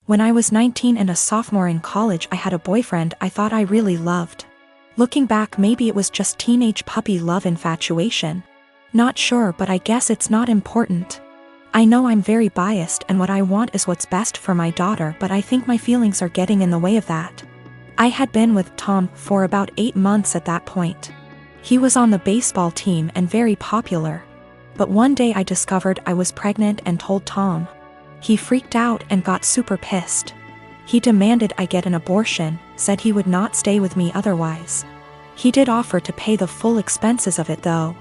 When I was 19 and a sophomore in college, I had a boyfriend I thought I really loved. Looking back, maybe it was just teenage puppy love infatuation. Not sure, but I guess it's not important. I know I'm very biased and what I want is what's best for my daughter, but I think my feelings are getting in the way of that. I had been with Tom for about 8 months at that point. He was on the baseball team and very popular. But one day I discovered I was pregnant and told Tom. He freaked out and got super pissed. He demanded I get an abortion, said he would not stay with me otherwise. He did offer to pay the full expenses of it though.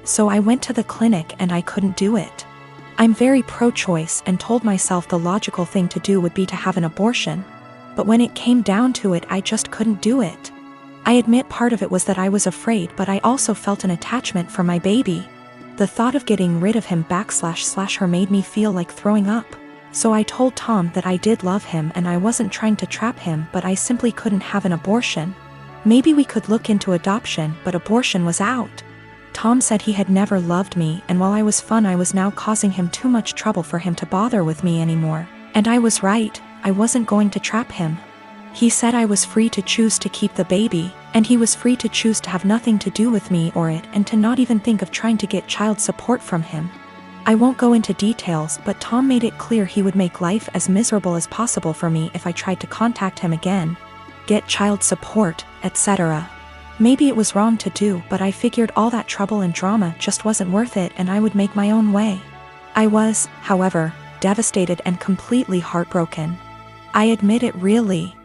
So I went to the clinic and I couldn't do it. I'm very pro-choice and told myself the logical thing to do would be to have an abortion. But when it came down to it, I just couldn't do it. I admit part of it was that I was afraid, but I also felt an attachment for my baby. The thought of getting rid of him / her made me feel like throwing up. So I told Tom that I did love him and I wasn't trying to trap him, but I simply couldn't have an abortion. Maybe we could look into adoption, but abortion was out. Tom said he had never loved me, and while I was fun, I was now causing him too much trouble for him to bother with me anymore. And I was right, I wasn't going to trap him. He said I was free to choose to keep the baby, and he was free to choose to have nothing to do with me or it, and to not even think of trying to get child support from him. I won't go into details, but Tom made it clear he would make life as miserable as possible for me if I tried to contact him again, get child support, etc. Maybe it was wrong to do, but I figured all that trouble and drama just wasn't worth it and I would make my own way. I was, however, devastated and completely heartbroken. I admit it really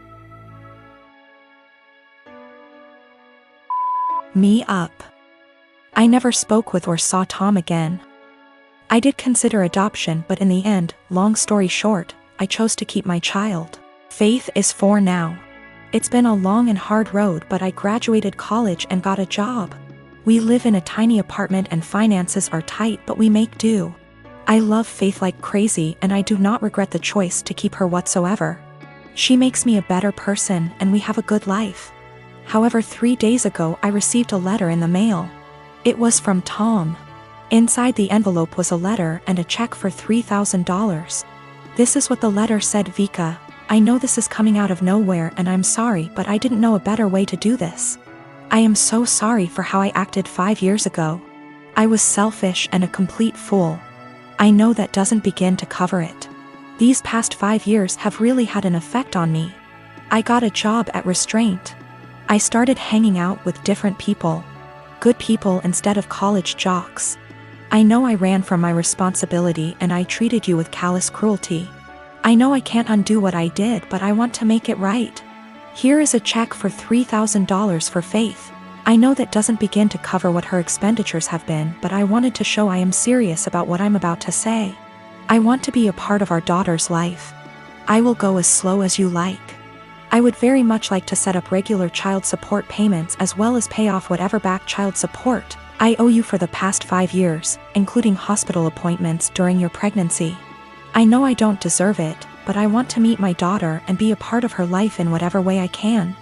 me up. I never spoke with or saw Tom again. I did consider adoption, but in the end, long story short, I chose to keep my child. Faith is 4 now. It's been a long and hard road, but I graduated college and got a job. We live in a tiny apartment and finances are tight, but we make do. I love Faith like crazy and I do not regret the choice to keep her whatsoever. She makes me a better person and we have a good life. However, 3 days ago I received a letter in the mail. It was from Tom. Inside the envelope was a letter and a check for $3,000. This is what the letter said: Vika, I know this is coming out of nowhere and I'm sorry, but I didn't know a better way to do this. I am so sorry for how I acted 5 years ago. I was selfish and a complete fool. I know that doesn't begin to cover it. These past 5 years have really had an effect on me. I got a job at Restraint. I started hanging out with different people. Good people instead of college jocks. I know I ran from my responsibility and I treated you with callous cruelty. I know I can't undo what I did, but I want to make it right. Here is a check for $3,000 for Faith. I know that doesn't begin to cover what her expenditures have been, but I wanted to show I am serious about what I'm about to say. I want to be a part of our daughter's life. I will go as slow as you like. I would very much like to set up regular child support payments as well as pay off whatever back child support I owe you for the past 5 years, including hospital appointments during your pregnancy. I know I don't deserve it, but I want to meet my daughter and be a part of her life in whatever way I can.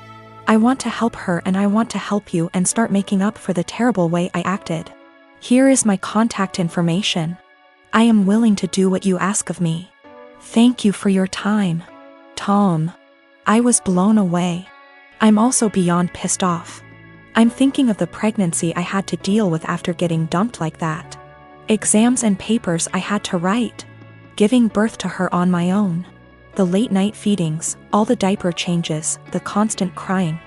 I want to help her and I want to help you and start making up for the terrible way I acted. Here is my contact information. I am willing to do what you ask of me. Thank you for your time. Tom. I was blown away. I'm also beyond pissed off. I'm thinking of the pregnancy I had to deal with after getting dumped like that. Exams and papers I had to write. Giving birth to her on my own. The late night feedings, all the diaper changes, the constant crying.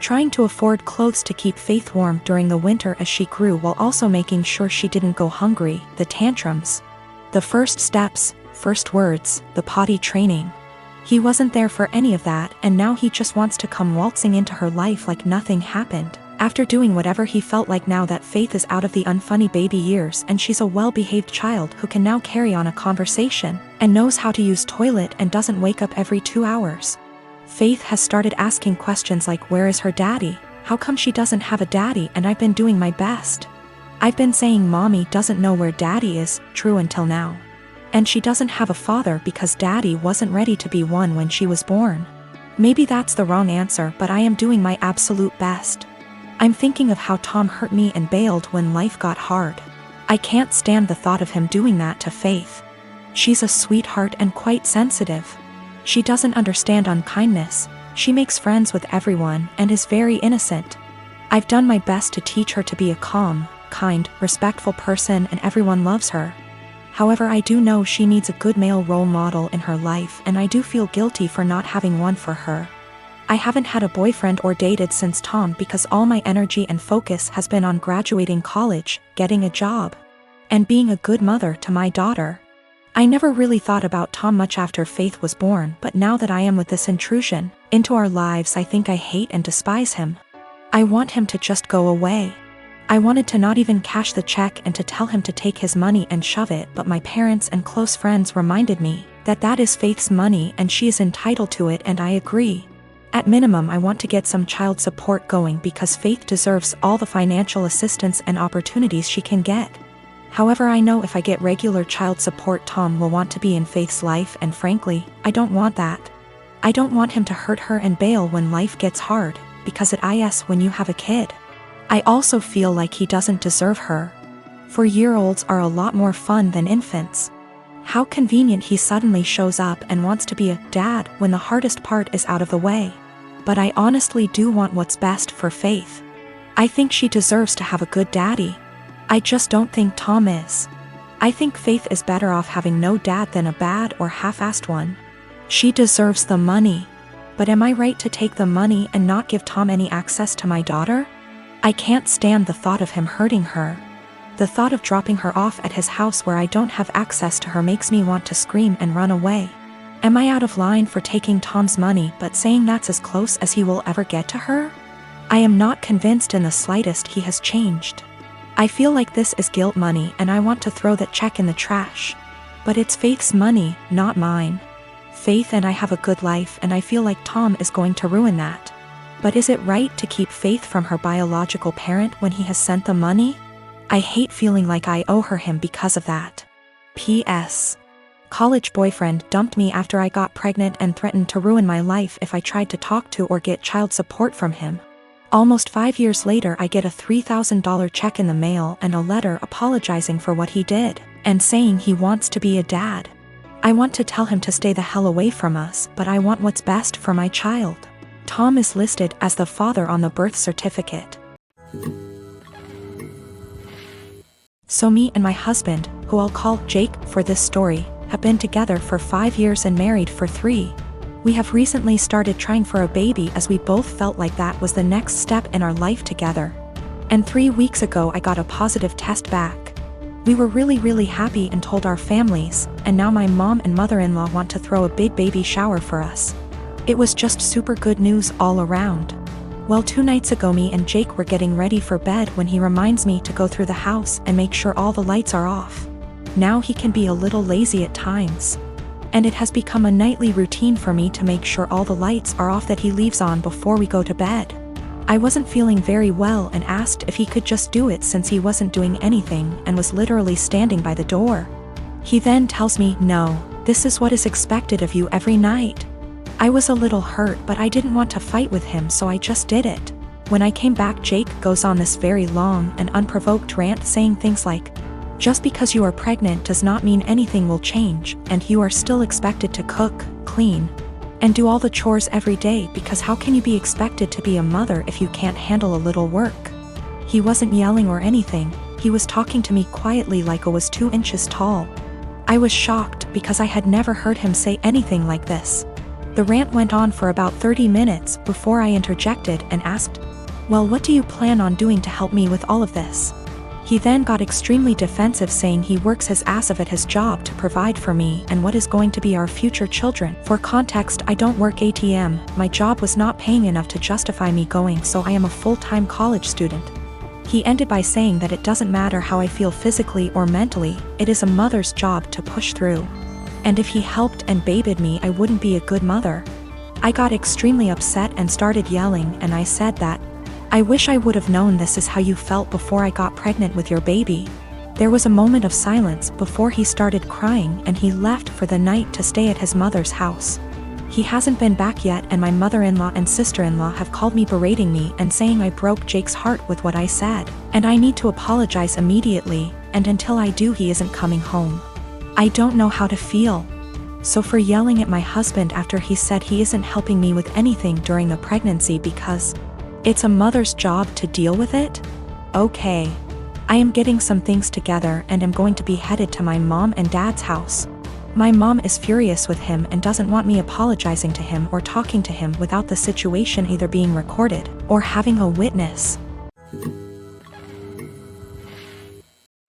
Trying to afford clothes to keep Faith warm during the winter as she grew while also making sure she didn't go hungry, the tantrums. The first steps, first words, the potty training. He wasn't there for any of that, and now he just wants to come waltzing into her life like nothing happened. After doing whatever he felt like now that Faith is out of the unfunny baby years and she's a well-behaved child who can now carry on a conversation, and knows how to use toilet and doesn't wake up every 2 hours. Faith has started asking questions like, where is her daddy? How come she doesn't have a daddy? And I've been doing my best. I've been saying mommy doesn't know where daddy is, true until now. And she doesn't have a father because daddy wasn't ready to be one when she was born. Maybe that's the wrong answer, but I am doing my absolute best. I'm thinking of how Tom hurt me and bailed when life got hard. I can't stand the thought of him doing that to Faith. She's a sweetheart and quite sensitive. She doesn't understand unkindness. She makes friends with everyone and is very innocent. I've done my best to teach her to be a calm, kind, respectful person, and everyone loves her. However, I do know she needs a good male role model in her life, and I do feel guilty for not having one for her. I haven't had a boyfriend or dated since Tom because all my energy and focus has been on graduating college, getting a job, and being a good mother to my daughter. I never really thought about Tom much after Faith was born, but now that I am with this intrusion into our lives, I think I hate and despise him. I want him to just go away. I wanted to not even cash the check and to tell him to take his money and shove it, but my parents and close friends reminded me that that is Faith's money and she is entitled to it, and I agree. At minimum, I want to get some child support going because Faith deserves all the financial assistance and opportunities she can get. However, I know if I get regular child support, Tom will want to be in Faith's life, and frankly, I don't want that. I don't want him to hurt her and bail when life gets hard, because it is when you have a kid. I also feel like he doesn't deserve her. 4-year-olds are a lot more fun than infants. How convenient he suddenly shows up and wants to be a dad when the hardest part is out of the way. But I honestly do want what's best for Faith. I think she deserves to have a good daddy. I just don't think Tom is. I think Faith is better off having no dad than a bad or half-assed one. She deserves the money. But am I right to take the money and not give Tom any access to my daughter? I can't stand the thought of him hurting her. The thought of dropping her off at his house where I don't have access to her makes me want to scream and run away. Am I out of line for taking Tom's money but saying that's as close as he will ever get to her? I am not convinced in the slightest he has changed. I feel like this is guilt money and I want to throw that check in the trash. But it's Faith's money, not mine. Faith and I have a good life, and I feel like Tom is going to ruin that. But is it right to keep Faith from her biological parent when he has sent the money? I hate feeling like I owe her him because of that. P.S. College boyfriend dumped me after I got pregnant and threatened to ruin my life if I tried to talk to or get child support from him. Almost 5 years later, I get a $3,000 check in the mail and a letter apologizing for what he did, and saying he wants to be a dad. I want to tell him to stay the hell away from us, but I want what's best for my child. Tom is listed as the father on the birth certificate. So me and my husband, who I'll call Jake for this story, have been together for 5 years and married for 3. We have recently started trying for a baby as we both felt like that was the next step in our life together. And 3 weeks ago I got a positive test back. We were really happy and told our families, and now my mom and mother-in-law want to throw a big baby shower for us. It was just super good news all around. Well, 2 nights ago me and Jake were getting ready for bed when he reminds me to go through the house and make sure all the lights are off. Now he can be a little lazy at times. And it has become a nightly routine for me to make sure all the lights are off that he leaves on before we go to bed. I wasn't feeling very well and asked if he could just do it since he wasn't doing anything and was literally standing by the door. He then tells me, "No, this is what is expected of you every night." I was a little hurt, but I didn't want to fight with him, so I just did it. When I came back, Jake goes on this very long and unprovoked rant saying things like, "Just because you are pregnant does not mean anything will change, and you are still expected to cook, clean, and do all the chores every day, because how can you be expected to be a mother if you can't handle a little work?" He wasn't yelling or anything, he was talking to me quietly like I was 2 inches tall. I was shocked because I had never heard him say anything like this. The rant went on for about 30 minutes before I interjected and asked, "Well, what do you plan on doing to help me with all of this?" He then got extremely defensive, saying he works his ass off at his job to provide for me and what is going to be our future children. For context, I don't work ATM, my job was not paying enough to justify me going, so I am a full-time college student. He ended by saying that it doesn't matter how I feel physically or mentally, it is a mother's job to push through. And if he helped and babied me, I wouldn't be a good mother. I got extremely upset and started yelling, and I said that, "I wish I would have known this is how you felt before I got pregnant with your baby." There was a moment of silence before he started crying, and he left for the night to stay at his mother's house. He hasn't been back yet, and my mother-in-law and sister-in-law have called me berating me and saying I broke Jake's heart with what I said, and I need to apologize immediately, and until I do he isn't coming home. I don't know how to feel. So for yelling at my husband after he said he isn't helping me with anything during the pregnancy because it's a mother's job to deal with it? Okay. I am getting some things together and am going to be headed to my mom and dad's house. My mom is furious with him and doesn't want me apologizing to him or talking to him without the situation either being recorded or having a witness.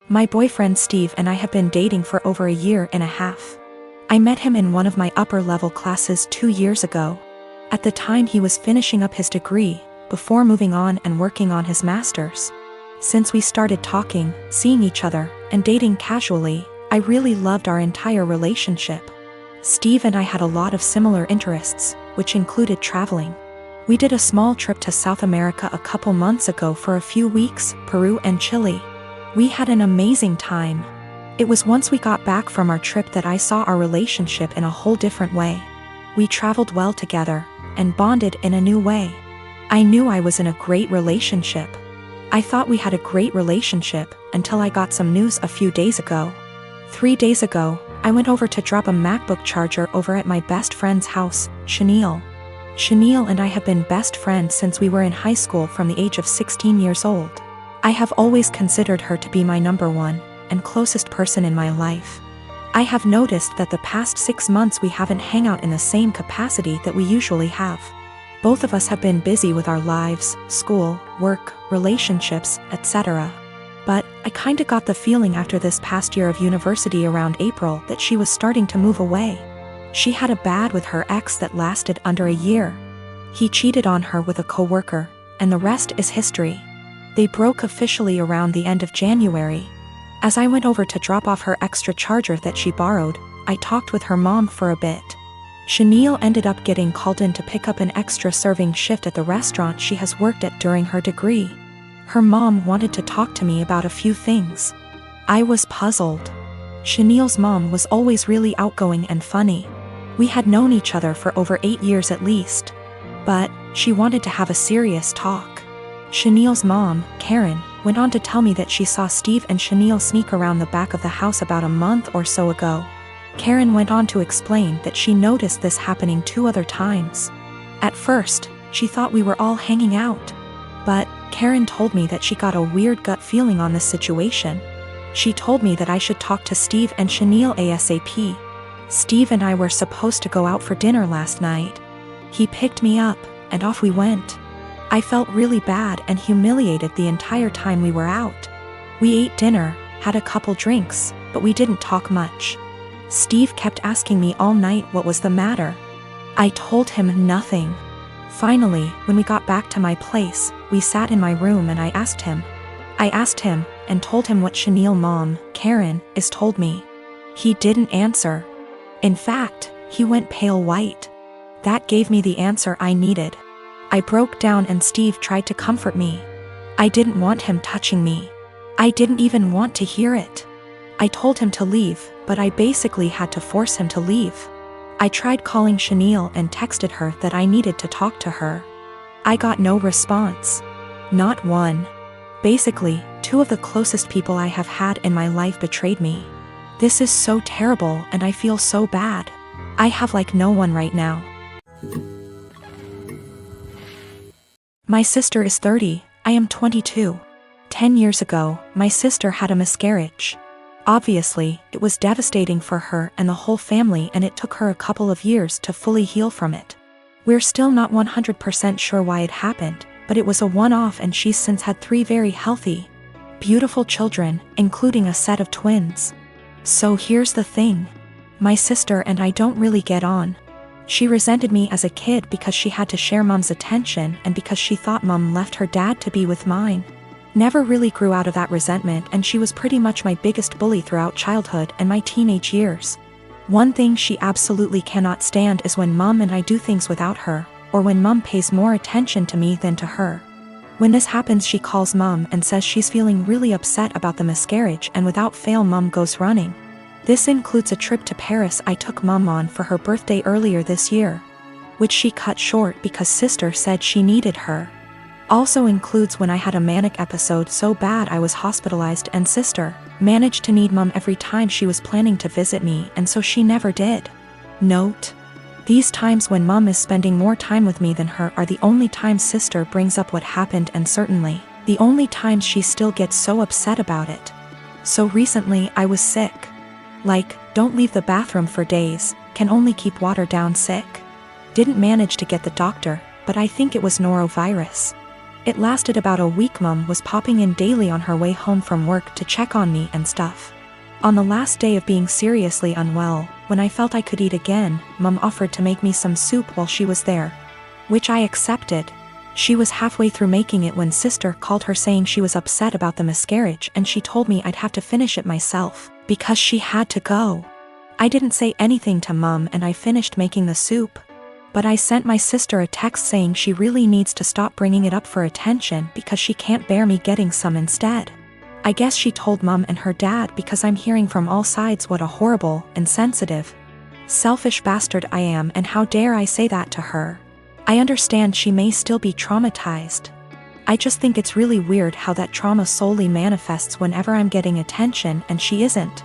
My boyfriend Steve and I have been dating for over a year and a half. I met him in one of my upper-level classes 2 years ago. At the time he was finishing up his degree, before moving on and working on his master's. Since we started talking, seeing each other, and dating casually, I really loved our entire relationship. Steve and I had a lot of similar interests, which included traveling. We did a small trip to South America a couple months ago for a few weeks, Peru and Chile. We had an amazing time. It was once we got back from our trip that I saw our relationship in a whole different way. We traveled well together, and bonded in a new way. I knew I was in a great relationship. I thought we had a great relationship, until I got some news a few days ago. 3 days ago, I went over to drop a MacBook charger over at my best friend's house, Chenille. Chenille and I have been best friends since we were in high school from the age of 16 years old. I have always considered her to be my number one and closest person in my life. I have noticed that the past 6 months we haven't hung out in the same capacity that we usually have. Both of us have been busy with our lives, school, work, relationships, etc. But I kinda got the feeling after this past year of university around April that she was starting to move away. She had a bad with her ex that lasted under a year. He cheated on her with a coworker, and the rest is history. They broke officially around the end of January. As I went over to drop off her extra charger that she borrowed, I talked with her mom for a bit. Chenille ended up getting called in to pick up an extra serving shift at the restaurant she has worked at during her degree. Her mom wanted to talk to me about a few things. I was puzzled. Chenille's mom was always really outgoing and funny. We had known each other for over 8 years at least. But she wanted to have a serious talk. Chenille's mom, Karen, went on to tell me that she saw Steve and Chenille sneak around the back of the house about a month or so ago. Karen went on to explain that she noticed this happening 2 other times. At first, she thought we were all hanging out. But Karen told me that she got a weird gut feeling on this situation. She told me that I should talk to Steve and Chenille ASAP. Steve and I were supposed to go out for dinner last night. He picked me up, and off we went. I felt really bad and humiliated the entire time we were out. We ate dinner, had a couple drinks, but we didn't talk much. Steve kept asking me all night what was the matter. I told him nothing. Finally, when we got back to my place, we sat in my room and I asked him, and told him what Chenille's mom, Karen, is told me. He didn't answer. In fact, he went pale white. That gave me the answer I needed. I broke down and Steve tried to comfort me. I didn't want him touching me. I didn't even want to hear it. I told him to leave, but I basically had to force him to leave. I tried calling Chenille and texted her that I needed to talk to her. I got no response. Not one. Basically, 2 of the closest people I have had in my life betrayed me. This is so terrible and I feel so bad. I have like no one right now. My sister is 30, I am 22. 10 years ago, my sister had a miscarriage. Obviously, it was devastating for her and the whole family and it took her a couple of years to fully heal from it. We're still not 100% sure why it happened, but it was a one-off and she's since had 3 very healthy, beautiful children, including a set of twins. So here's the thing. My sister and I don't really get on. She resented me as a kid because she had to share mom's attention and because she thought mom left her dad to be with mine. Never really grew out of that resentment and she was pretty much my biggest bully throughout childhood and my teenage years. One thing she absolutely cannot stand is when mom and I do things without her, or when mom pays more attention to me than to her. When this happens she calls mom and says she's feeling really upset about the miscarriage and without fail mom goes running. This includes a trip to Paris I took mom on for her birthday earlier this year, which she cut short because sister said she needed her. Also includes when I had a manic episode so bad I was hospitalized and sister managed to need mom every time she was planning to visit me and so she never did. Note: these times when mom is spending more time with me than her are the only times sister brings up what happened, and certainly the only times she still gets so upset about it. So recently I was sick. Like, don't leave the bathroom for days, can only keep water down sick. Didn't manage to get the doctor, but I think it was norovirus. It lasted about a week. Mom was popping in daily on her way home from work to check on me and stuff. On the last day of being seriously unwell, when I felt I could eat again, Mom offered to make me some soup while she was there, which I accepted. She was halfway through making it when sister called her saying she was upset about the miscarriage, and she told me I'd have to finish it myself, because she had to go. I didn't say anything to Mom and I finished making the soup. But I sent my sister a text saying she really needs to stop bringing it up for attention because she can't bear me getting some instead. I guess she told Mom and her dad because I'm hearing from all sides what a horrible, insensitive, selfish bastard I am, and how dare I say that to her. I understand she may still be traumatized. I just think it's really weird how that trauma solely manifests whenever I'm getting attention and she isn't.